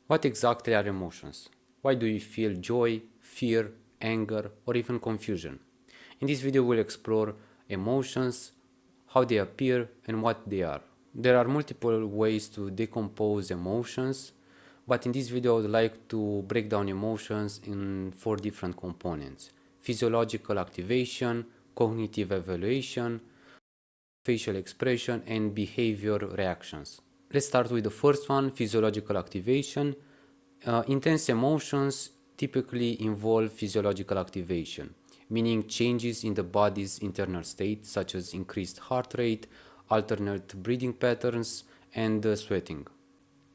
What exactly are emotions? Why do we feel joy, fear, anger, or even confusion? In this video we'll explore emotions, how they appear, and what they are. There are multiple ways to decompose emotions, but in this video I would like to break down emotions in 4 different components: physiological activation, cognitive evaluation, facial expression, and behavior reactions. Let's start with the first one, physiological activation. Intense emotions typically involve physiological activation, meaning changes in the body's internal state, such as increased heart rate, alternate breathing patterns, and sweating.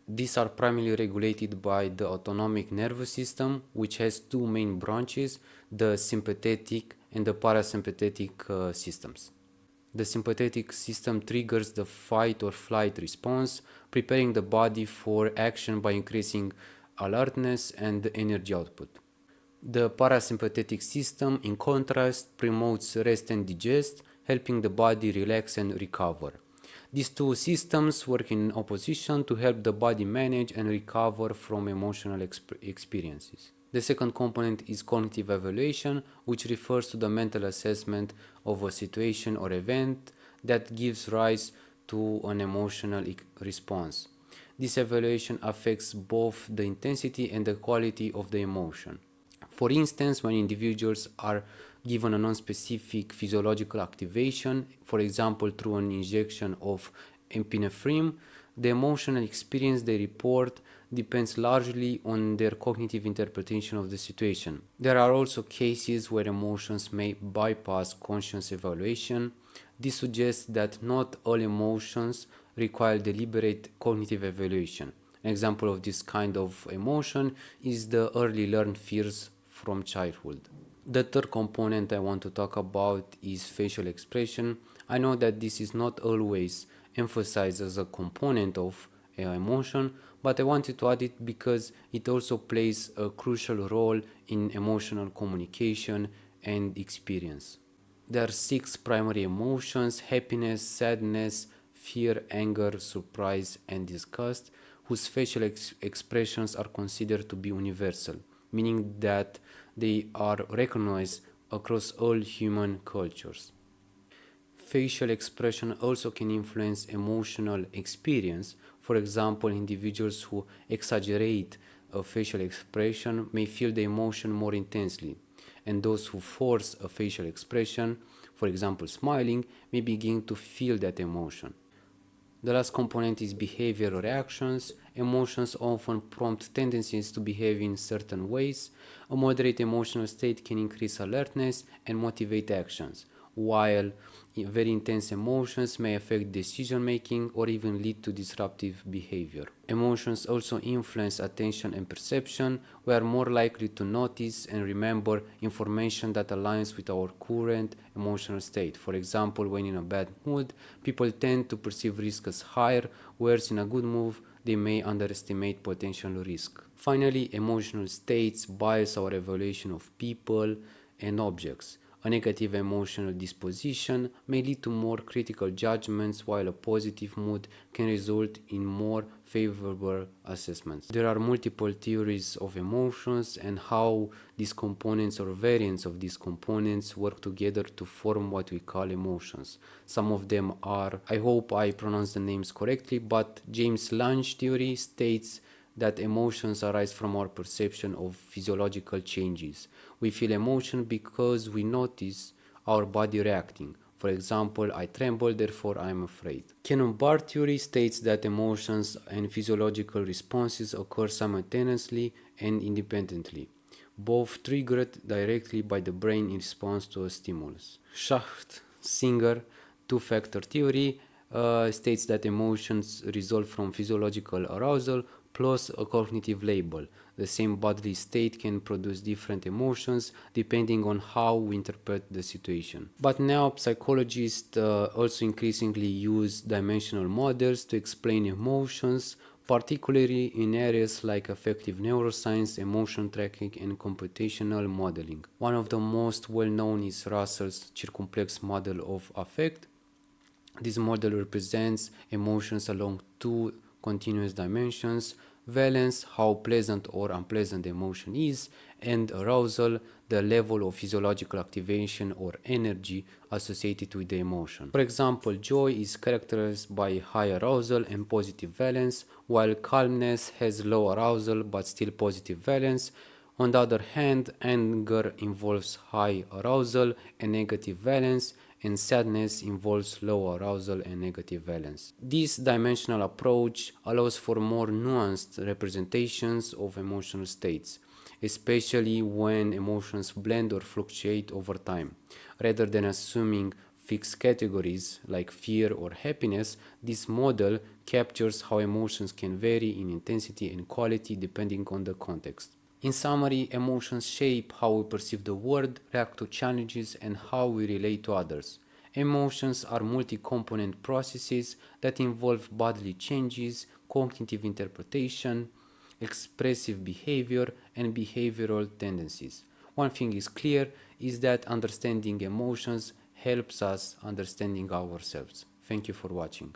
These are primarily regulated by the autonomic nervous system, which has two main branches, the sympathetic and the parasympathetic systems. The sympathetic system triggers the fight or flight response, preparing the body for action by increasing alertness and energy output. The parasympathetic system, in contrast, promotes rest and digest, helping the body relax and recover. These two systems work in opposition to help the body manage and recover from emotional experiences. The second component is cognitive evaluation, which refers to the mental assessment of a situation or event that gives rise to an emotional response. This evaluation affects both the intensity and the quality of the emotion. For instance, when individuals are given a non-specific physiological activation, for example through an injection of epinephrine, the emotional experience they report depends largely on their cognitive interpretation of the situation. There are also cases where emotions may bypass conscious evaluation. This suggests that not all emotions require deliberate cognitive evaluation. An example of this kind of emotion is the early learned fears from childhood. The third component I want to talk about is facial expression. I know that this is not always emphasized as a component of emotion, but I wanted to add it because it also plays a crucial role in emotional communication and experience. There are 6 primary emotions: happiness, sadness, fear, anger, surprise, and disgust, whose facial expressions are considered to be universal, meaning that they are recognized across all human cultures. Facial expression also can influence emotional experience. For example, individuals who exaggerate a facial expression may feel the emotion more intensely, and those who force a facial expression, for example smiling, may begin to feel that emotion. The last component is behavioral reactions. Emotions often prompt tendencies to behave in certain ways. A moderate emotional state can increase alertness and motivate actions, while very intense emotions may affect decision making or even lead to disruptive behavior. Emotions also influence attention and perception. We are more likely to notice and remember information that aligns with our current emotional state. For example, when in a bad mood, people tend to perceive risk as higher, whereas in a good mood, they may underestimate potential risk. Finally, emotional states bias our evaluation of people and objects. A negative emotional disposition may lead to more critical judgments, while a positive mood can result in more favorable assessments. There are multiple theories of emotions and how these components or variants of these components work together to form what we call emotions. Some of them are, I hope I pronounce the names correctly, but James-Lange theory states that emotions arise from our perception of physiological changes. We feel emotion because we notice our body reacting. For example, I tremble, therefore I am afraid. Cannon-Barr theory states that emotions and physiological responses occur simultaneously and independently, both triggered directly by the brain in response to a stimulus. Schachter-Singer two-factor theory states that emotions result from physiological arousal plus a cognitive label. The same bodily state can produce different emotions depending on how we interpret the situation. But now psychologists also increasingly use dimensional models to explain emotions, particularly in areas like affective neuroscience, emotion tracking, and computational modeling. One of the most well-known is Russell's Circumplex model of affect. This model represents emotions along two continuous dimensions, valence, how pleasant or unpleasant the emotion is, and arousal, the level of physiological activation or energy associated with the emotion. For example, joy is characterized by high arousal and positive valence, while calmness has low arousal but still positive valence. On the other hand, anger involves high arousal and negative valence, and sadness involves low arousal and negative valence. This dimensional approach allows for more nuanced representations of emotional states, especially when emotions blend or fluctuate over time. Rather than assuming fixed categories like fear or happiness, this model captures how emotions can vary in intensity and quality depending on the context. In summary, emotions shape how we perceive the world, react to challenges, and how we relate to others. Emotions are multi-component processes that involve bodily changes, cognitive interpretation, expressive behavior, and behavioral tendencies. One thing is clear is that understanding emotions helps us understanding ourselves. Thank you for watching.